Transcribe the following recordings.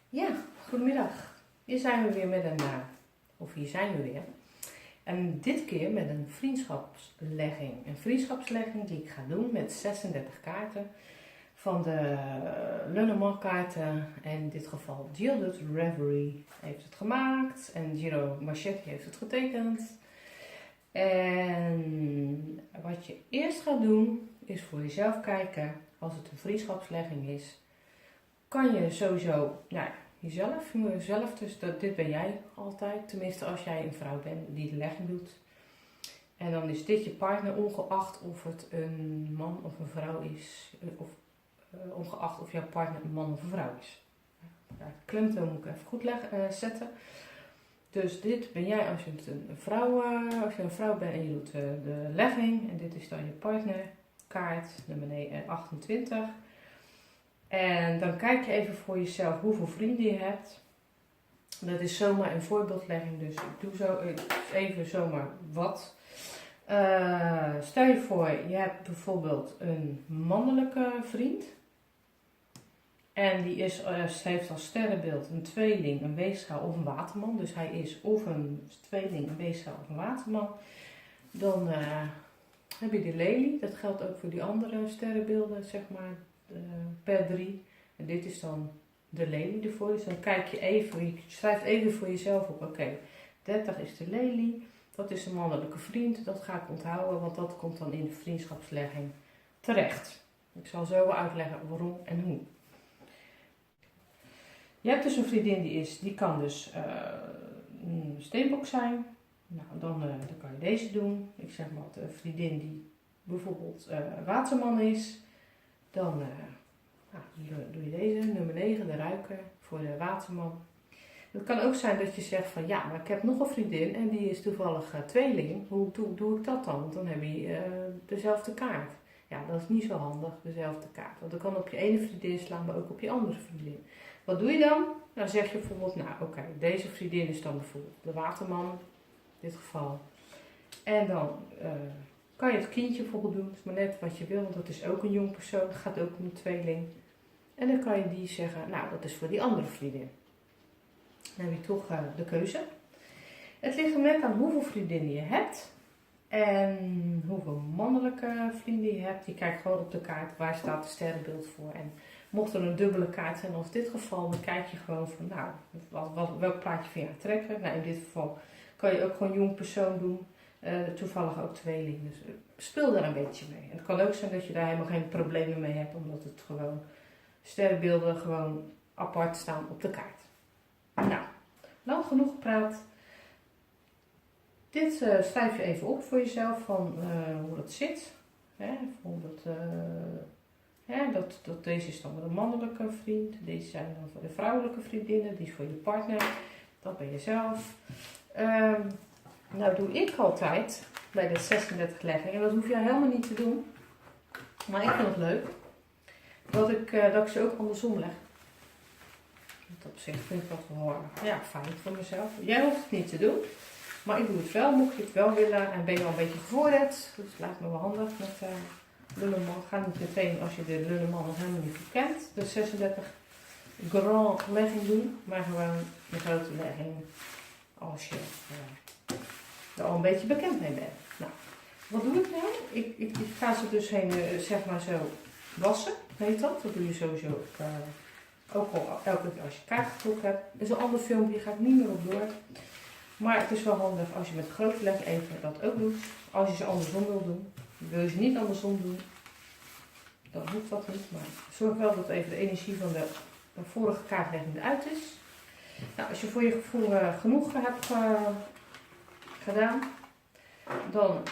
Ja, goedemiddag. Hier zijn we weer met hier zijn we weer. En dit keer met een vriendschapslegging. Een vriendschapslegging die ik ga doen met 36 kaarten van de Lenormand kaarten. En in dit geval Gilded Reverie heeft het gemaakt en Giro Marchetti heeft het getekend. En wat je eerst gaat doen is voor jezelf kijken, als het een vriendschapslegging is, kan je sowieso, jezelf, dus dit ben jij altijd, tenminste als jij een vrouw bent die de legging doet. En dan is dit je partner, ongeacht of het een man of een vrouw is, of ongeacht of jouw partner een man of een vrouw is. Ja, de klemtoon moet ik even goed zetten. Dus dit ben jij als je een vrouw bent en je doet de legging. En dit is dan je partnerkaart, nummer 28. En dan kijk je even voor jezelf hoeveel vrienden je hebt. Dat is zomaar een voorbeeldlegging, dus ik doe zo even zomaar wat. Stel je voor, je hebt bijvoorbeeld een mannelijke vriend. En die heeft als sterrenbeeld een tweeling, een weegschaal of een waterman. Dus hij is of een tweeling, een weegschaal of een waterman. Dan heb je de lelie. Dat geldt ook voor die andere sterrenbeelden, zeg maar, per 3. En dit is dan de lelie ervoor. Dus dan kijk je even, je schrijft even voor jezelf op. Oké, 30 is de lelie. Dat is een mannelijke vriend. Dat ga ik onthouden, want dat komt dan in de vriendschapslegging terecht. Ik zal zo wel uitleggen waarom en hoe. Je hebt dus een vriendin die kan dus een steenbok zijn. Nou, dan kan je deze doen. Ik zeg maar een vriendin die bijvoorbeeld waterman is. Dan doe je deze, nummer 9, de ruiker voor de waterman. Het kan ook zijn dat je zegt van ja, maar ik heb nog een vriendin en die is toevallig tweeling. Hoe doe ik dat dan? Want dan heb je dezelfde kaart. Ja, dat is niet zo handig, dezelfde kaart. Want dan kan op je ene vriendin slaan, maar ook op je andere vriendin. Wat doe je dan? Dan zeg je bijvoorbeeld, nou oké, deze vriendin is dan bijvoorbeeld de waterman, in dit geval. En dan kan je het kindje bijvoorbeeld doen, dat is maar net wat je wil, want dat is ook een jong persoon, dat gaat ook om een tweeling. En dan kan je die zeggen, nou dat is voor die andere vriendin. Dan heb je toch de keuze. Het ligt er net aan hoeveel vriendinnen je hebt en hoeveel mannelijke vrienden je hebt. Je kijkt gewoon op de kaart, waar staat het sterrenbeeld voor. En mocht er een dubbele kaart zijn, als dit geval, dan kijk je gewoon van, nou, welk plaatje vind je aantrekkelijk? Nou, in dit geval kan je ook gewoon jong persoon doen. Toevallig ook tweeling. Dus speel daar een beetje mee. En het kan ook zijn dat je daar helemaal geen problemen mee hebt, omdat het gewoon sterrenbeelden gewoon apart staan op de kaart. Nou, lang genoeg gepraat. Dit schrijf je even op voor jezelf van hoe dat zit. Bijvoorbeeld, deze is dan met een mannelijke vriend. Deze zijn dan voor de vrouwelijke vriendinnen. Die is voor je partner. Dat ben je zelf. Nou doe ik altijd bij de 36 legging, en dat hoef je helemaal niet te doen, maar ik vind het leuk, dat ik ze ook andersom leg. Dat op zich vind ik wel fijn voor mezelf. Jij hoeft het niet te doen, maar ik doe het wel, mocht je het wel willen en ben je al een beetje gevorderd. Dus het lijkt me wel handig met Lenormand. Ga niet meteen als je de Lenormand nog helemaal niet kent, de 36 grand legging doen, maar gewoon de grote legging als je er al een beetje bekend mee bent. Nou, wat doe ik nou? Ik ga ze dus heen, zeg maar zo wassen, heet dat. Dat doe je sowieso ook al elke keer als je kaart getrokken hebt. Dat is een ander filmpje, ga ik niet meer op door. Maar het is wel handig als je met grote legging even dat ook doet. Als je ze andersom wil doen. Wil je ze niet andersom doen, dan hoeft dat niet. Maar zorg wel dat even de energie van de vorige kaartlegging eruit is. Nou, als je voor je gevoel genoeg hebt gedaan, dan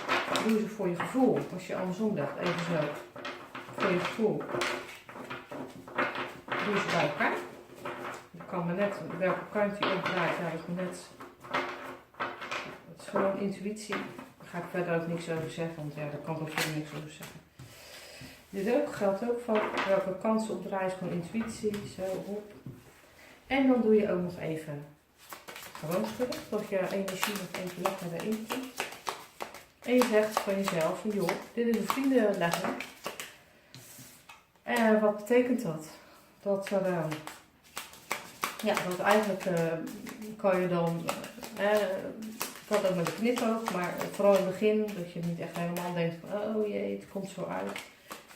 doe je ze voor je gevoel, als je andersom legt, even zo, voor je gevoel, doe je ze bij elkaar. Je kan maar net, welke kant je opdraait, ja, dat is maar net, het is gewoon intuïtie. Daar ga ik verder ook niks over zeggen, want ja, daar kan ik ook verder niks over zeggen. Dit ook, geldt ook van welke kant ze opdraait, is gewoon intuïtie, zo op. En dan doe je ook nog even gewoon schudden, tot je energie nog even lekker erin komt. En je zegt van jezelf, van, joh, dit is een vriendenlegging. En wat betekent dat? Dat er Ja, want eigenlijk kan je dan, ik had ook met een knipoog, maar vooral in het begin, dat je niet echt helemaal denkt van, oh jee, het komt zo uit.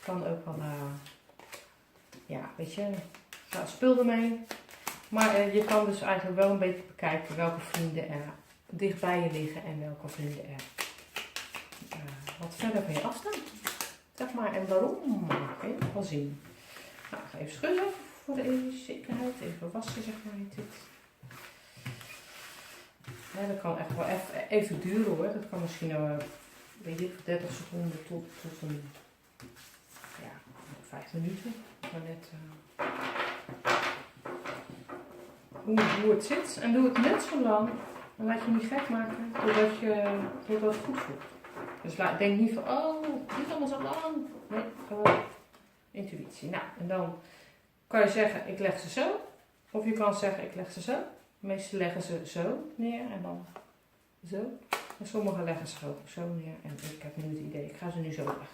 Kan ook wel, ja, weet je, nou, speel ermee. Maar je kan dus eigenlijk wel een beetje bekijken welke vrienden er dicht bij je liggen en welke vrienden er wat verder van je afstaan. Zeg maar, en waarom? Kun je nog wel zien. Nou, ik ga even schudden voor de zekerheid. Even wassen, zeg maar. Dit. Ja, dat kan echt wel even duren hoor. Dat kan misschien, weet ik, 30 seconden tot een, ja, 5 minuten. Maar net hoe het zit. En doe het net zo lang. En laat je niet gek maken totdat het goed voelt. Dus denk niet van, oh, dit is allemaal zo lang. Nee, gewoon intuïtie. Nou, en dan kan je zeggen, ik leg ze zo. Of je kan zeggen, ik leg ze zo. De meesten leggen ze zo neer en dan zo. En sommigen leggen ze ook zo neer. En ik heb nu het idee, ik ga ze nu zo leggen.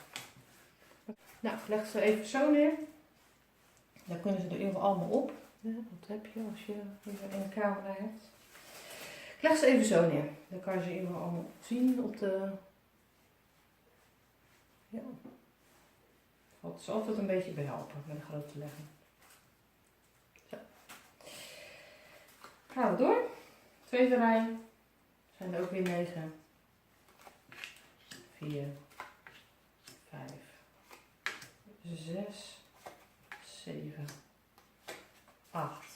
Nou, ik leg ze even zo neer. Dan kunnen ze er even allemaal op. Ja, wat heb je als je hier een camera hebt? Ik leg ze even zo neer. Dan kan je ze even allemaal zien op de... Ja. Het is altijd een beetje behelpen met een grote legging. Zo. Gaan we door. Tweede rij. Zijn er ook weer 9. 4. 5. 6. 7. 8.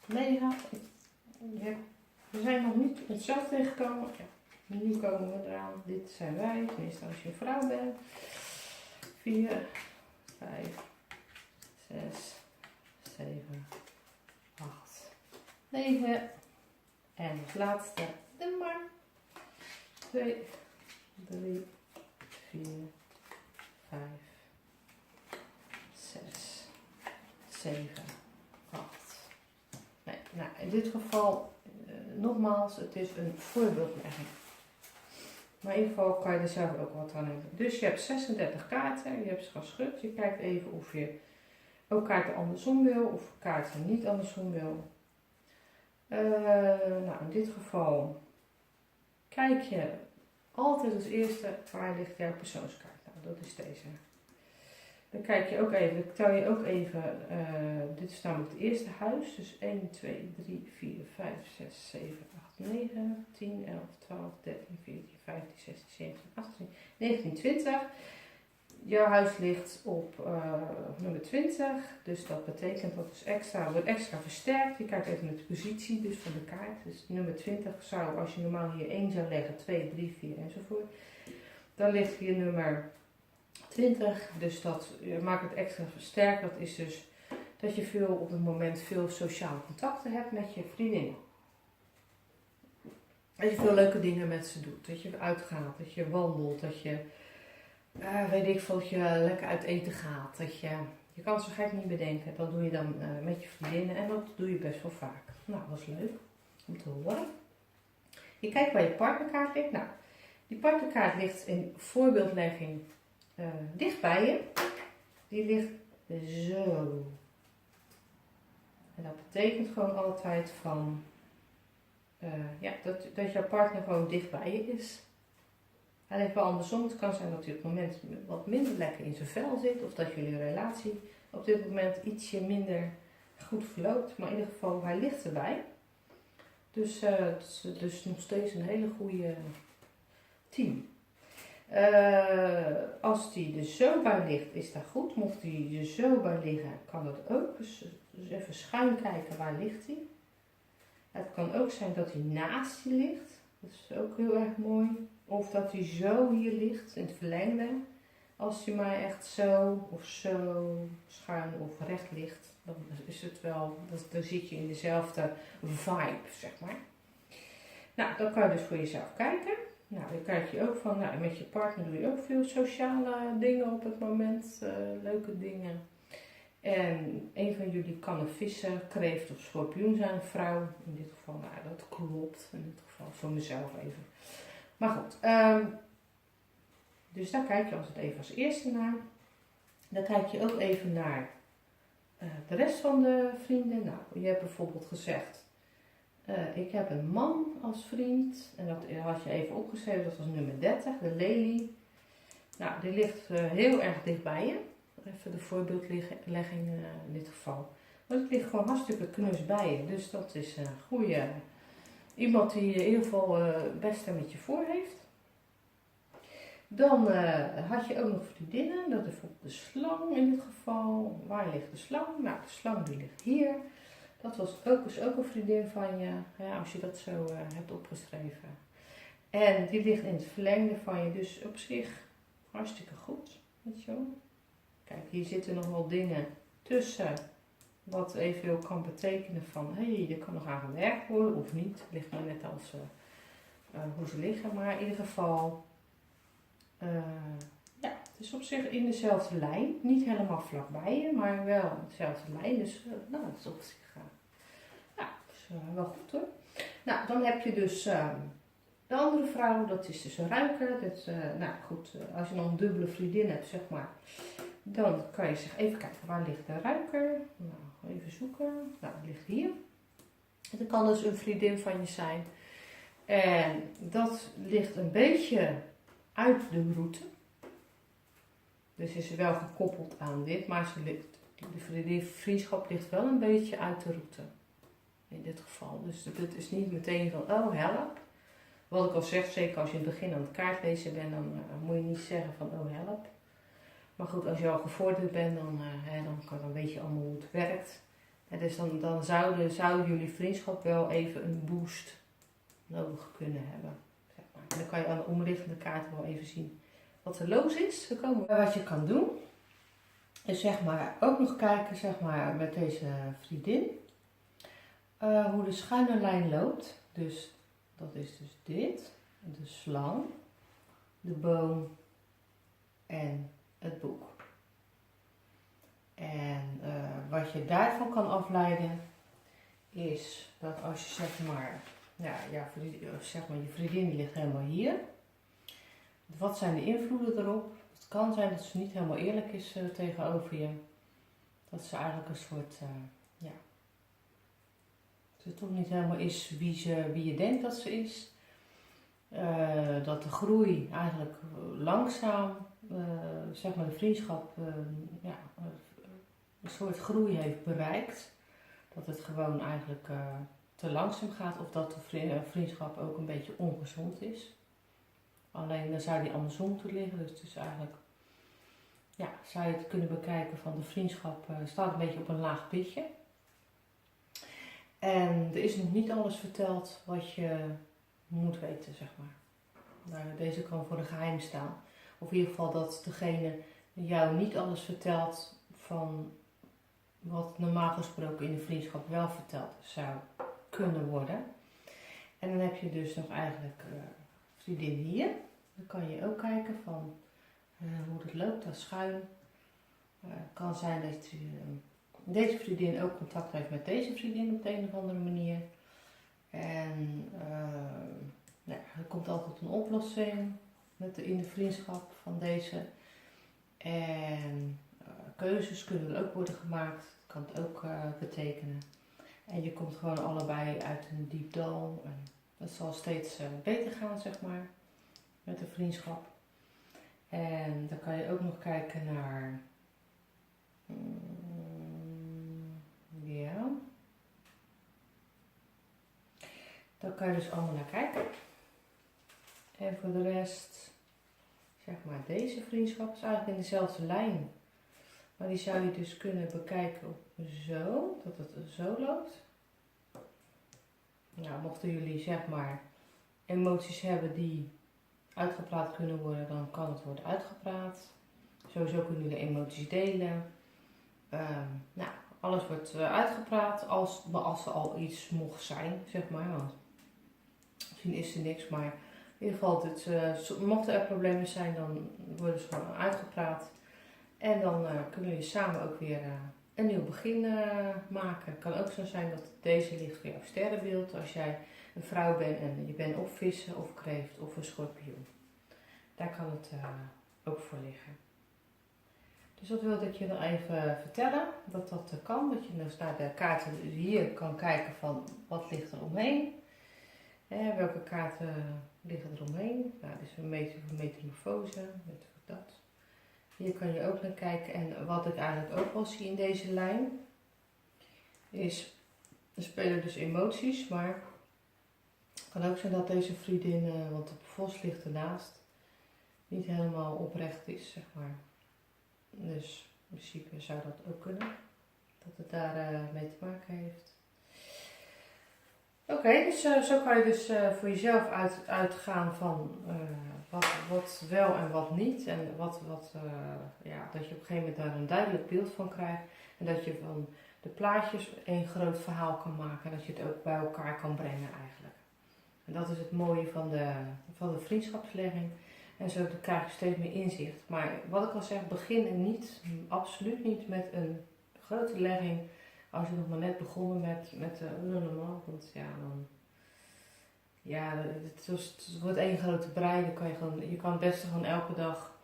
9. Ja. We zijn nog niet onszelf tegengekomen. Ja. Nu komen we eraan. Dit zijn wij. Tenminste als je een vrouw bent. 4, 5, 6, 7, 8, 9. En als laatste de man. 2, 3, 4, 5, 6, 7, 8. Nee, nou in dit geval, nogmaals, het is een voorbeeldlegging. Maar in ieder geval kan je er zelf ook wat aan hebben. Dus je hebt 36 kaarten, je hebt ze geschud. Je kijkt even of je ook kaarten andersom wil of kaarten niet andersom wil. Nou, in dit geval kijk je altijd als eerste waar ligt jouw persoonskaart. Nou, dat is deze. Dan kijk je ook even, dan tel je ook even, dit is namelijk het eerste huis. Dus 1, 2, 3, 4, 5, 6, 7, 8, 9, 10, 11, 12, 13, 14, 15, 16, 17, 18, 19, 20. Jouw huis ligt op nummer 20. Dus dat betekent dat wordt extra versterkt. Je kijkt even naar de positie dus van de kaart. Dus nummer 20 zou, als je normaal hier 1 zou leggen, 2, 3, 4 enzovoort. Dan ligt hier nummer 20, dus dat maakt het extra versterkt. Dat is dus dat je op het moment veel sociale contacten hebt met je vriendinnen. Dat je veel leuke dingen met ze doet. Dat je uitgaat, dat je wandelt, dat je, weet ik veel, dat je lekker uit eten gaat. Dat je kan het zo gek niet bedenken. Dat doe je dan met je vriendinnen en dat doe je best wel vaak. Nou, dat is leuk om te horen. Je kijkt waar je partnerkaart ligt. Nou, die partnerkaart ligt in voorbeeldlegging dicht bij je. Die ligt zo. En dat betekent gewoon altijd van, dat jouw partner gewoon dicht bij je is. Hij ligt wel andersom. Het kan zijn dat hij op het moment wat minder lekker in zijn vel zit. Of dat jullie relatie op dit moment ietsje minder goed verloopt. Maar in ieder geval, hij ligt erbij. Dus het is dus nog steeds een hele goede team. Als die er zo bij ligt, is dat goed. Mocht die er zo bij liggen, kan dat ook. Dus even schuin kijken, waar ligt hij? Het kan ook zijn dat hij naast je ligt. Dat is ook heel erg mooi. Of dat hij zo hier ligt, in het verlengde. Als hij maar echt zo of zo schuin of recht ligt, dan is het wel, dan zit je in dezelfde vibe, zeg maar. Nou, dan kan je dus voor jezelf kijken. Nou, dan kijk je ook van, nou, met je partner doe je ook veel sociale dingen op het moment, leuke dingen. En een van jullie kan een visser, kreeft of schorpioen zijn, vrouw. In dit geval, nou, dat klopt. In dit geval voor mezelf even. Maar goed, dus daar kijk je als het even als eerste naar. Dan kijk je ook even naar de rest van de vrienden, nou, je hebt bijvoorbeeld gezegd, ik heb een man als vriend. En dat had je even opgeschreven, dat was nummer 30, de lelie. Nou, die ligt heel erg dicht bij je. Even de voorbeeldlegging in dit geval. Maar het ligt gewoon hartstikke knus bij je. Dus dat is een goede, iemand die in ieder geval het beste met je voor heeft. Dan had je ook nog vriendinnen, dat is bijvoorbeeld de slang in dit geval. Waar ligt de slang? Nou, de slang die ligt hier. Dat is ook een vriendin van je, ja, als je dat zo hebt opgeschreven. En die ligt in het verlengde van je, dus op zich hartstikke goed, weet je wel. Kijk, hier zitten nog wel dingen tussen, wat eventueel kan betekenen van, hé, er kan nog aan gewerkt worden of niet. Het ligt maar net als hoe ze liggen, maar in ieder geval... ja, het is op zich in dezelfde lijn. Niet helemaal vlakbij je, maar wel in dezelfde lijn. Dus nou, dat is op zich ja, is, wel goed hoor. Nou, dan heb je dus de andere vrouw, dat is dus een ruiker. Dat, nou goed, als je nog een dubbele vriendin hebt, zeg maar, dan kan je zeggen, even kijken, waar ligt de ruiker? Nou, even zoeken. Nou, die ligt hier. Dat kan dus een vriendin van je zijn. En dat ligt een beetje uit de route. Dus is ze wel gekoppeld aan dit, maar de vriendschap ligt wel een beetje uit de route. In dit geval. Dus dit is niet meteen van, oh help. Wat ik al zeg, zeker als je in het begin aan het kaartlezen bent, dan moet je niet zeggen van, oh help. Maar goed, als je al gevorderd bent, dan weet je allemaal hoe het werkt. En dus dan zouden jullie vriendschap wel even een boost nodig kunnen hebben. En dan kan je aan de omliggende kaart wel even zien wat er los is. Wat je kan doen, is zeg maar ook nog kijken zeg maar, met deze vriendin hoe de schuine lijn loopt. Dus dat is dus dit, de slang, de boom en het boek. En wat je daarvan kan afleiden is dat als je zeg maar, zeg maar je vriendin die ligt helemaal hier. Wat zijn de invloeden erop? Het kan zijn dat ze niet helemaal eerlijk is tegenover je. Dat ze eigenlijk een soort, dat het toch niet helemaal is wie je denkt dat ze is. Dat de groei eigenlijk langzaam, zeg maar de vriendschap, een soort groei heeft bereikt. Dat het gewoon eigenlijk te langzaam gaat of dat de vriendschap ook een beetje ongezond is. Alleen dan zou die andersom moeten liggen, dus het is eigenlijk, ja, zou je het kunnen bekijken van de vriendschap staat een beetje op een laag pitje. En er is nog niet alles verteld wat je moet weten, zeg maar. Nou, deze kan voor een geheim staan. Of in ieder geval dat degene jou niet alles vertelt van wat normaal gesproken in de vriendschap wel verteld zou kunnen worden. En dan heb je dus nog eigenlijk vriendin hier. Dan kan je ook kijken van hoe het loopt, dat schuin. Het kan zijn dat deze vriendin ook contact heeft met deze vriendin op de een of andere manier. En er komt altijd een oplossing in de vriendschap van deze. En keuzes kunnen er ook worden gemaakt. Dat kan het ook betekenen. En je komt gewoon allebei uit een diep dal. En dat zal steeds beter gaan, zeg maar, met de vriendschap. En dan kan je ook nog kijken naar... ja. Daar kan je dus allemaal naar kijken. En voor de rest, zeg maar, deze vriendschap is eigenlijk in dezelfde lijn. Maar die zou je dus kunnen bekijken op zo, dat het zo loopt. Nou, mochten jullie zeg maar emoties hebben die uitgepraat kunnen worden, dan kan het worden uitgepraat. Sowieso kunnen jullie emoties delen. Alles wordt uitgepraat als er al iets mocht zijn, zeg maar. Want misschien is er niks, maar in ieder geval, mochten er problemen zijn, dan worden ze gewoon uitgepraat. En dan kunnen jullie samen ook weer een nieuw begin maken. Het kan ook zo zijn dat deze ligt voor jouw sterrenbeeld. Als jij een vrouw bent en je bent of vissen of kreeft of een schorpioen. Daar kan het ook voor liggen. Dus dat wilde ik je nog even vertellen, dat dat kan. Dat je dus naar de kaarten hier kan kijken van wat ligt er omheen. Welke kaarten liggen er omheen. Nou, dit is een metamorfose, weet ik dat. Hier kan je ook naar kijken. En wat ik eigenlijk ook wel zie in deze lijn, is, er spelen dus emoties, maar het kan ook zijn dat deze vriendin, want de vos ligt ernaast, niet helemaal oprecht is, zeg maar. Dus in principe zou dat ook kunnen, dat het daar mee te maken heeft. Oké, dus zo kan je dus voor jezelf uitgaan van wat wel en wat niet. En dat je op een gegeven moment daar een duidelijk beeld van krijgt. En dat je van de plaatjes één groot verhaal kan maken. En dat je het ook bij elkaar kan brengen eigenlijk. En dat is het mooie van de vriendschapslegging. En zo krijg je steeds meer inzicht. Maar wat ik al zeg, begin er niet, absoluut niet met een grote legging. Als je nog maar net begonnen met normaal, want het wordt één grote brei. Dan kan je kan het beste gewoon elke dag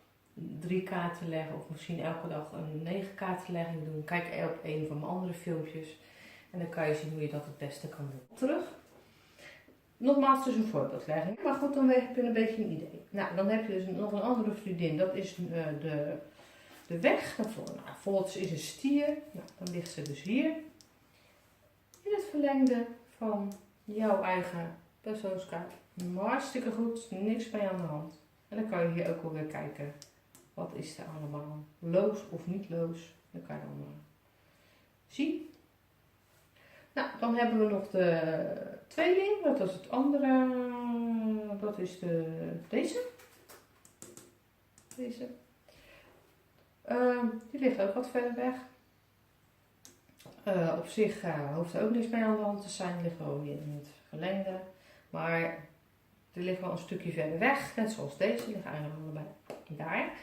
3 kaarten leggen of misschien elke dag een 9 kaartenlegging doen. Kijk op een van mijn andere filmpjes en dan kan je zien hoe je dat het beste kan doen. Terug. Nogmaals dus een voorbeeldlegging, maar goed, dan heb je een beetje een idee. Nou, dan heb je dus nog een andere vriendin, dat is de weg naar voren. Nou, bijvoorbeeld is een stier, nou, dan ligt ze dus hier. In het verlengde van jouw eigen persoonskaart. Hartstikke goed, niks mee aan de hand. En dan kan je hier ook alweer kijken, wat is er allemaal loos of niet loos. Dat kan je dan zien. Nou, dan hebben we nog de tweeling, dat is het andere, dat is deze. Die ligt ook wat verder weg. Op zich hoeft er ook niks mee aan de hand te zijn, die ligt gewoon in het verlengde. Maar die ligt wel een stukje verder weg, net zoals deze, die liggen eigenlijk allebei daar.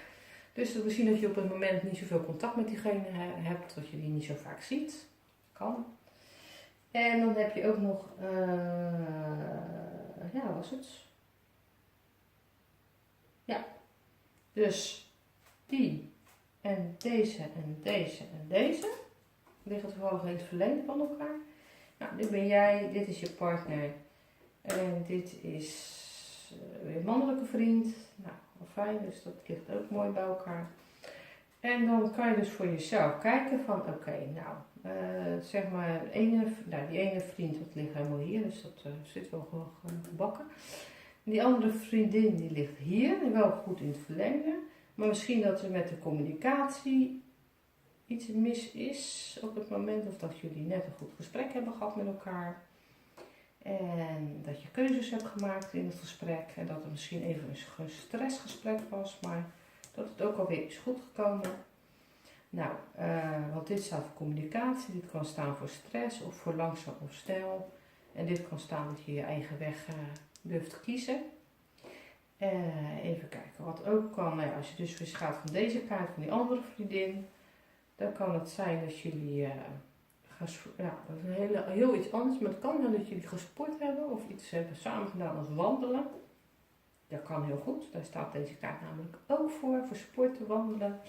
Dus we zien dat je op het moment niet zoveel contact met diegene hebt, dat je die niet zo vaak ziet. Kan. En dan heb je ook nog, was het? Ja, dus die en deze en deze en deze liggen toevallig in het verlengde van elkaar. Nou, dit ben jij, dit is je partner en dit is weer mannelijke vriend. Nou, fijn, dus dat ligt ook mooi bij elkaar. En dan kan je dus voor jezelf kijken van zeg maar die ene vriend, dat ligt helemaal hier, dus dat zit wel gebakken. Die andere vriendin die ligt hier, wel goed in het verlengde. Maar misschien dat er met de communicatie iets mis is op het moment, of dat jullie net een goed gesprek hebben gehad met elkaar. En dat je keuzes hebt gemaakt in het gesprek. En dat het misschien even een stressgesprek was, maar dat het ook alweer is goed gekomen. Nou, want dit staat voor communicatie, dit kan staan voor stress of voor langzaam of snel. En dit kan staan dat je je eigen weg durft te kiezen. Even kijken, wat ook kan, als je dus weer gaat van deze kaart van die andere vriendin, dan kan het zijn dat jullie, dat is heel iets anders, maar het kan zijn dat jullie gesport hebben of iets hebben samen gedaan als wandelen. Dat kan heel goed, daar staat deze kaart namelijk ook voor sporten, wandelen.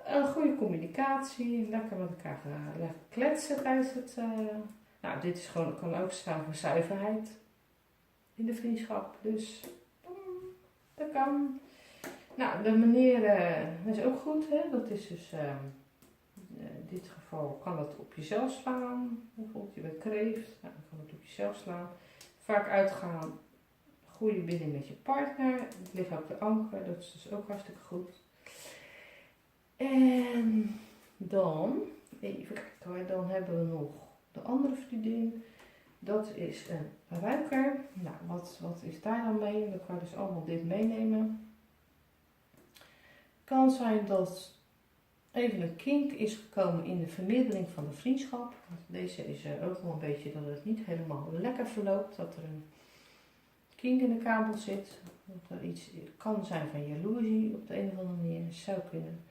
Een goede communicatie, lekker met elkaar kletsen tijdens het. Dit is gewoon, kan ook staan voor zuiverheid in de vriendschap. Dus dat kan. Nou, de manier is ook goed, hè? Dat is dus in dit geval kan het op jezelf slaan. Bijvoorbeeld je bent kreeft, dan kan het op jezelf slaan. Vaak uitgaan, goede binding met je partner. Het ligt ook de anker, dat is dus ook hartstikke goed. En dan, even kijken hoor, dan hebben we nog de andere vriendin. Dat is een ruiker. Nou, wat is daar dan mee? Dan kan je dus allemaal dit meenemen. Het kan zijn dat even een kink is gekomen in de vermeerdering van de vriendschap. Deze is ook wel een beetje dat het niet helemaal lekker verloopt. Dat er een kink in de kabel zit. Dat er iets kan zijn van jaloezie op de een of andere manier. Zou kunnen.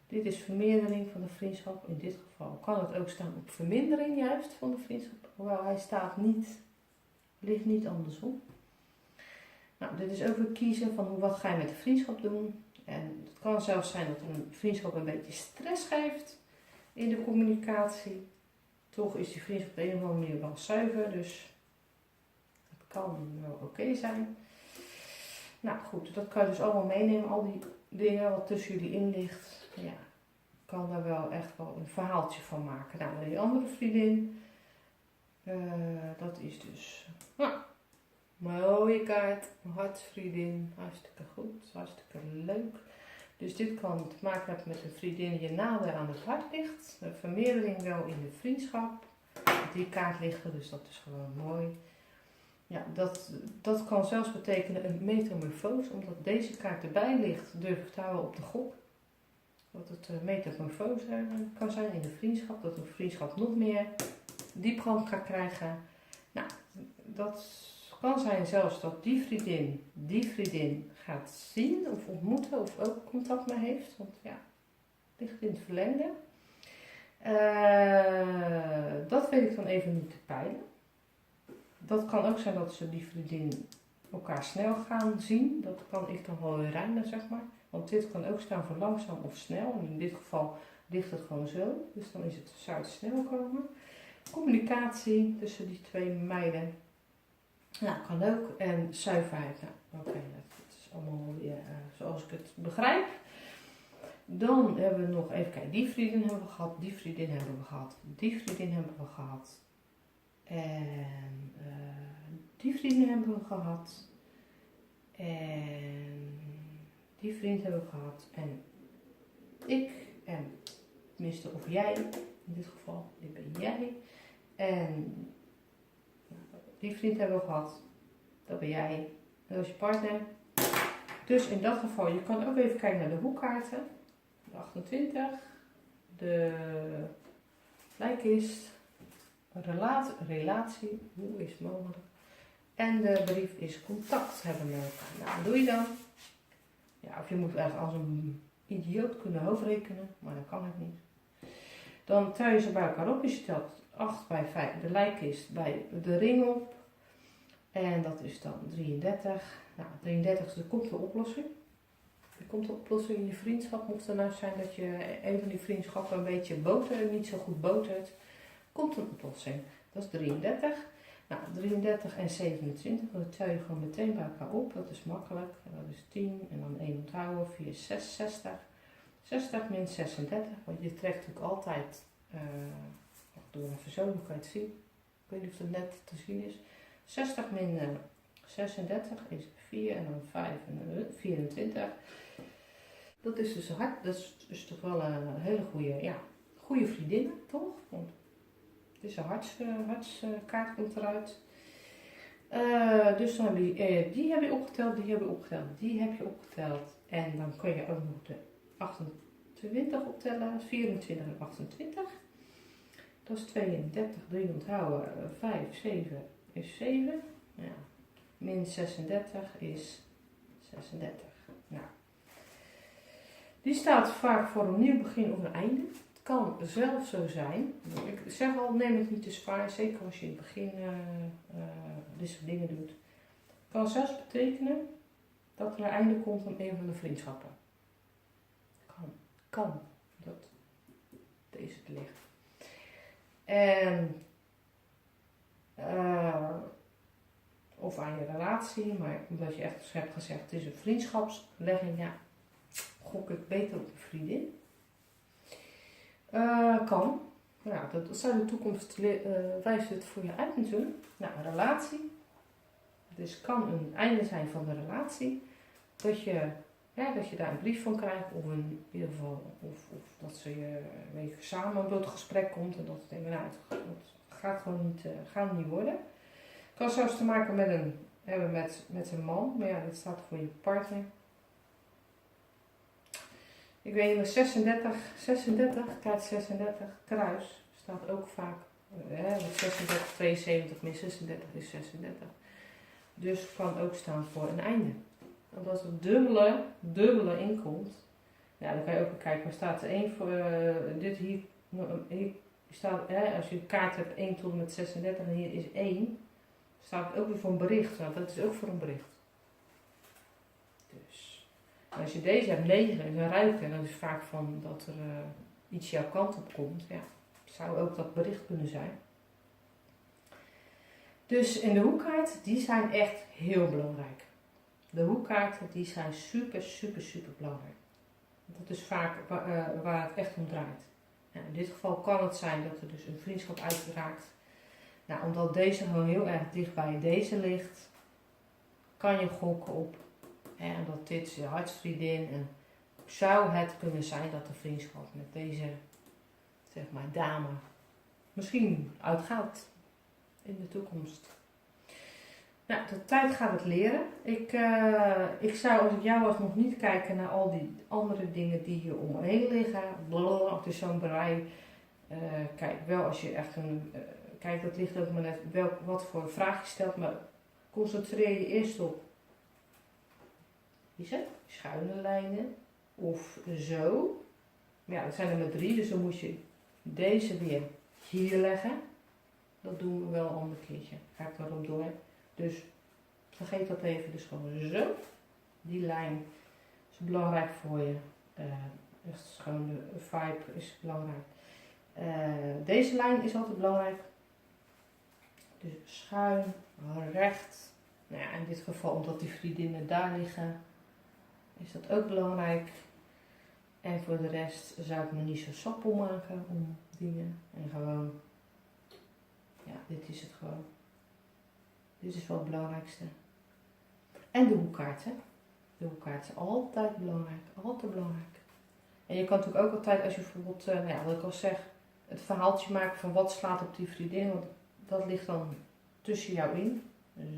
Dit is vermeerdering van de vriendschap. In dit geval kan het ook staan op vermindering juist van de vriendschap. Hoewel hij staat niet, ligt niet andersom. Nou, dit is ook weer kiezen van wat ga je met de vriendschap doen. En het kan zelfs zijn dat een vriendschap een beetje stress geeft in de communicatie. Toch is die vriendschap op de een of andere manier wel zuiver, dus het kan wel oké zijn. Nou goed, dat kan je dus allemaal meenemen, al die dingen wat tussen jullie in ligt. Ja, kan daar wel echt wel een verhaaltje van maken. Nou, die andere vriendin, dat is dus mooie kaart, hartsvriendin, hartstikke goed, hartstikke leuk. Dus dit kan te maken hebben met een vriendin die je nader aan het hart ligt. Een vermeerdering wel in de vriendschap. Die kaart ligt er, dus dat is gewoon mooi. Ja, dat kan zelfs betekenen een metamorfose. Omdat deze kaart erbij ligt, durf ik te houden op de gok. Dat het een metamorfose kan zijn in de vriendschap. Dat een vriendschap nog meer diepgang gaat krijgen. Nou, dat kan zijn zelfs dat die vriendin gaat zien of ontmoeten of ook contact mee heeft. Want ja, het ligt in het verlengde. Dat weet ik dan even niet te peilen. Dat kan ook zijn dat ze die vriendin elkaar snel gaan zien. Dat kan ik dan wel weer ruimen, zeg maar. Want dit kan ook staan voor langzaam of snel. En in dit geval ligt het gewoon zo. Dus dan zou het snel komen. Communicatie tussen die twee meiden. Nou, kan ook. En zuiverheid. Nou, oké, dat is allemaal weer zoals ik het begrijp. Dan hebben we nog even kijken. Die vriendin hebben we gehad. Die vriendin hebben we gehad. Die vriendin hebben we gehad. En die vriendin hebben we gehad. En die vriend hebben we gehad. En ik en tenminste of jij in dit geval. Dit ben jij. En die vriend hebben we gehad. Dat ben jij. Dat is je partner. Dus in dat geval, je kan ook even kijken naar de hoekkaarten. De 28. De lijkkist. Relatie. Hoe is het mogelijk? En de brief is contact hebben met elkaar. Nou, wat doe je dan? Ja, of je moet echt als een idioot kunnen hoofdrekenen. Maar dat kan het niet. Dan tel je ze bij elkaar op. Je stelt 8 bij 5. De lijkkist bij de ring op. En dat is dan 33. Nou, 33, er komt een oplossing. Er komt een oplossing in je vriendschap. Mocht er nou zijn dat je een van die vriendschappen een beetje botert, niet zo goed botert. Komt een oplossing. Dat is 33. Nou, 33 en 27, dat tel je gewoon meteen bij elkaar op. Dat is makkelijk. Dat is 10 en dan 1 onthouden. 4 is 60. 60 min 36, want je trekt natuurlijk altijd, door even zo, dan kan je het zien. Ik weet niet of het net te zien is. 60 min 36 is 4 en dan 5 en 24. Dat is dus hard, dat is dus toch wel een hele goede vriendin, toch? Want het is een hartskaart komt eruit. Dus dan heb je, die heb je opgeteld, die heb je opgeteld, die heb je opgeteld. En dan kun je ook nog de 28 optellen, 24 en 28. Dat is 32, 3 onthouden, 5, 7 is 7. Ja. Min 36 is 36. Nou. Die staat vaak voor een nieuw begin of een einde. Het kan zelf zo zijn. Ik zeg al, neem het niet te zwaar. Zeker als je in het begin dit soort dingen doet. Het kan zelfs betekenen dat er een einde komt aan een van de vriendschappen. Kan. Dat deze het ligt. En of aan je relatie, maar omdat je echt hebt gezegd het is een vriendschapslegging, ja, gok ik beter op een vriendin. Kan. Ja, dat zou de toekomst wijst het voor je uit natuurlijk. Nou, een relatie. Dus kan een einde zijn van de relatie. Dat je daar een brief van krijgt, of in ieder geval, of dat ze je samen door het gesprek komt en dat ze denken, nou, het gaat gewoon niet worden. Het kan zelfs te maken met een man, maar ja, dat staat voor je partner. Ik weet niet, 36, kaart 36, kruis, staat ook vaak, 36, 72 min 36 is 36. Dus kan ook staan voor een einde. Want als er dubbele inkomt, ja, dan kan je ook kijken, waar staat er 1 voor, dit hier staat, als je een kaart hebt 1 tot en met 36 en hier is 1, staat ook weer voor een bericht. Nou, dat is ook voor een bericht. Dus, Als je deze hebt, 9, en ruiken, dan is het vaak van dat er iets jouw kant op komt. Ja, zou ook dat bericht kunnen zijn. Dus in de hoekkaart, die zijn echt heel belangrijk. De hoekkaarten, die zijn super, super, super belangrijk. Dat is vaak waar het echt om draait. Nou, in dit geval kan het zijn dat er dus een vriendschap uitraakt. Nou, omdat deze gewoon heel erg dicht bij deze ligt, kan je gokken op en dat dit is je hartsvriendin. En zou het kunnen zijn dat de vriendschap met deze, zeg maar, dame misschien uitgaat in de toekomst. Nou, de tijd gaat het leren. Ik zou, als ik jou was, nog niet kijken naar al die andere dingen die hier om me heen liggen. Blablabla, het is zo'n brei. Kijk, wel als je echt kijk, dat ligt ook maar net wat voor vraag je stelt, maar concentreer je eerst op, is het? Schuine lijnen of zo. Maar ja, dat zijn er maar 3, dus dan moet je deze weer hier leggen. Dat doen we wel een ander keertje. Ga ik daarop door. Dus vergeet dat even, dus gewoon zo. Die lijn is belangrijk voor je. Dus gewoon de vibe is belangrijk. Deze lijn is altijd belangrijk. Dus schuin, recht. Nou ja, in dit geval omdat die vriendinnen daar liggen, is dat ook belangrijk. En voor de rest zou ik me niet zo sappel maken om dingen. En gewoon, ja, dit is het gewoon. Dit is wel het belangrijkste. En de hoekkaart, hè. De hoekkaart is altijd belangrijk. Altijd belangrijk. En je kan natuurlijk ook altijd, als je bijvoorbeeld, nou ja, wat ik al zeg, het verhaaltje maken van wat slaat op die vriendin. Want dat ligt dan tussen jou in.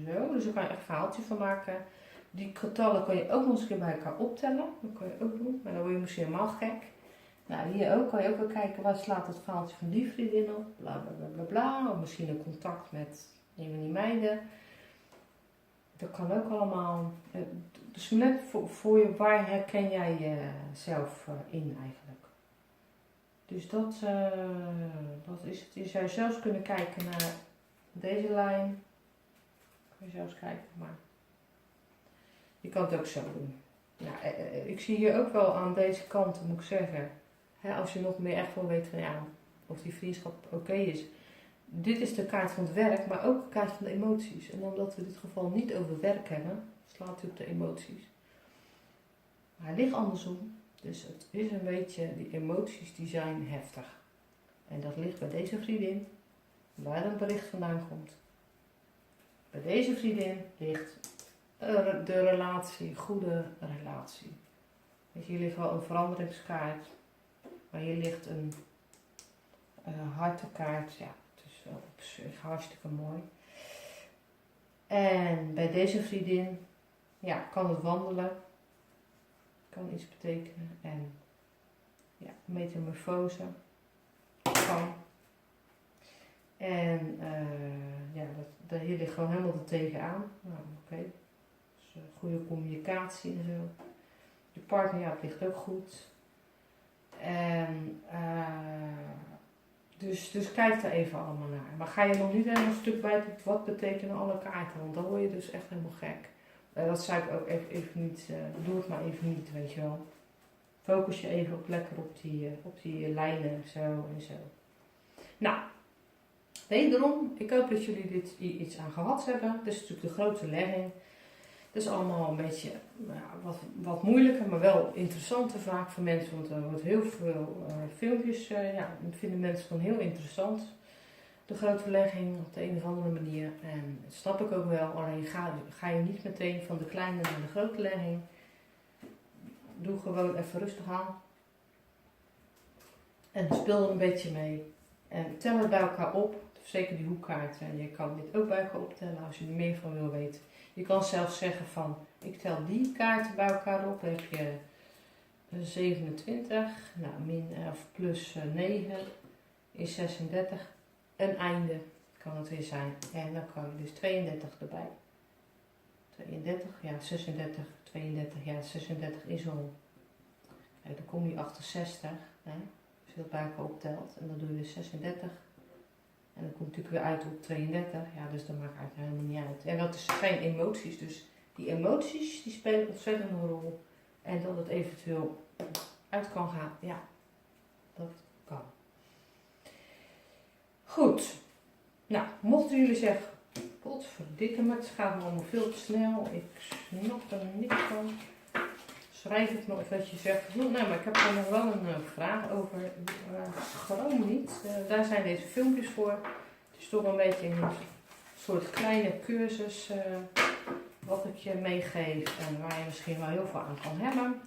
Zo, dus daar kan je echt een verhaaltje van maken. Die getallen kan je ook nog eens een keer bij elkaar optellen. Dat kan je ook doen, maar dan word je misschien helemaal gek. Nou, hier ook kan je ook wel kijken, waar slaat het verhaaltje van die vriendin op. Bla bla bla bla bla. Of misschien een contact met een van die meiden. Dat kan ook allemaal. Dus net voor je, waar herken jij jezelf in eigenlijk. Dus dat is het. Je zou zelfs kunnen kijken naar deze lijn. Kun je zelfs kijken, maar je kan het ook zo doen. Ja, ik zie hier ook wel aan deze kant, moet ik zeggen. Hè, als je nog meer echt wil weten van ja, of die vriendschap oké is. Dit is de kaart van het werk, maar ook de kaart van de emoties. En omdat we in dit geval niet over werk hebben, slaat hij op de emoties. Maar hij ligt andersom. Dus het is een beetje, die emoties die zijn heftig. En dat ligt bij deze vriendin, waar een bericht vandaan komt. Bij deze vriendin ligt de relatie, goede relatie. Dus hier ligt wel een veranderingskaart, maar hier ligt een hartenkaart. Ja, het is wel op zich hartstikke mooi. En bij deze vriendin, ja, kan het wandelen, kan iets betekenen. En ja, metamorfose kan. En ja, hier ligt gewoon helemaal er tegenaan. Nou, oké. Dus goede communicatie en zo. Je partner, ja, het ligt ook goed. En dus kijk daar even allemaal naar. Maar ga je nog niet helemaal een stuk bij wat betekenen alle kaarten, want dan word je dus echt helemaal gek. Dat zou ik ook even niet, doe het maar even niet, weet je wel. Focus je even lekker op die lijnen, zo en zo. Nou, wederom, ik hoop dat jullie dit iets aan gehad hebben. Dit is natuurlijk de grote legging. Het is allemaal een beetje wat moeilijker, maar wel interessanter vaak voor mensen. Want er wordt heel veel filmpjes, vinden mensen gewoon heel interessant. De grote legging op de een of andere manier. En dat snap ik ook wel, alleen ga je niet meteen van de kleine naar de grote legging. Doe gewoon even rustig aan. En speel er een beetje mee. En tel het bij elkaar op. Zeker die hoekkaarten. En je kan dit ook bij elkaar optellen als je er meer van wil weten. Je kan zelfs zeggen van, ik tel die kaarten bij elkaar op. Dan heb je 27, nou, min of plus 9 is 36. Een einde kan het weer zijn. En dan kan je dus 32 erbij. 32, ja, 36, 32, ja, 36 is al. Kijk, dan kom je achter 60. Hè, als je dat bij elkaar optelt. En dan doe je dus 36. En dan komt het natuurlijk weer uit op 32. Ja, dus dat maakt eigenlijk helemaal niet uit. En dat is geen emoties. Dus die emoties die spelen ontzettend een rol. En dat het eventueel uit kan gaan. Ja, dat kan. Goed. Nou, mochten jullie zeggen, potverdikke me, het gaat me allemaal veel te snel. Ik snap er niks van. Schrijf het me of dat je zegt, nee, maar ik heb er nog wel een vraag over. Gewoon niet. Daar zijn deze filmpjes voor. Het is toch een beetje een soort kleine cursus wat ik je meegeef en waar je misschien wel heel veel aan kan hebben.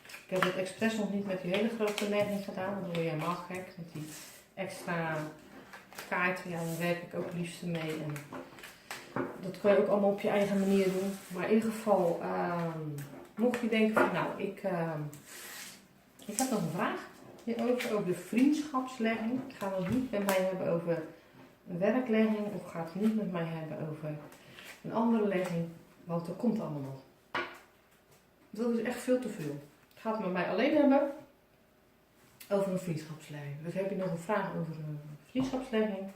Ik heb het expres nog niet met die hele grote legging gedaan, dan word je helemaal gek. Met die extra kaarten, ja, daar werk ik ook het liefst mee. En dat kan je ook allemaal op je eigen manier doen. Maar in ieder geval, mocht je denken van nou, ik heb nog een vraag over de vriendschapslegging. Ik ga het niet met mij hebben over een werklegging of ga het niet met mij hebben over een andere legging, want dat komt allemaal nog. Dat is echt veel te veel. Het gaat met mij alleen hebben over een vriendschapslegging. Dus heb je nog een vraag over een vriendschapslegging,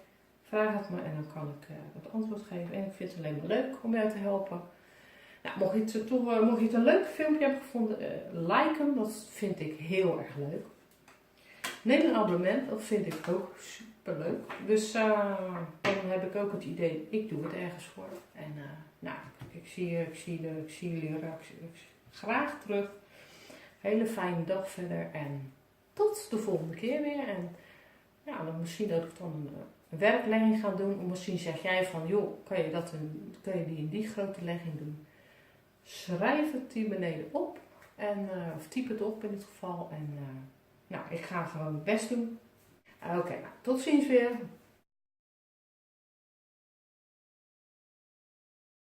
vraag het me en dan kan ik het antwoord geven. En ik vind het alleen maar leuk om jou te helpen. Nou, mocht je het een leuk filmpje hebben gevonden, like hem, dat vind ik heel erg leuk. Neem een abonnement, dat vind ik ook super leuk. Dus dan heb ik ook het idee, ik doe het ergens voor. En nou, ik zie jullie graag terug. Hele fijne dag verder en tot de volgende keer weer. En ja, dan misschien dat ik dan een werklegging ga doen. Of misschien zeg jij van, joh, kan je die in die grote legging doen? Schrijf het hier beneden op. En, of typ het op in dit geval. En nou, ik ga gewoon het best doen. Oké, nou, tot ziens weer.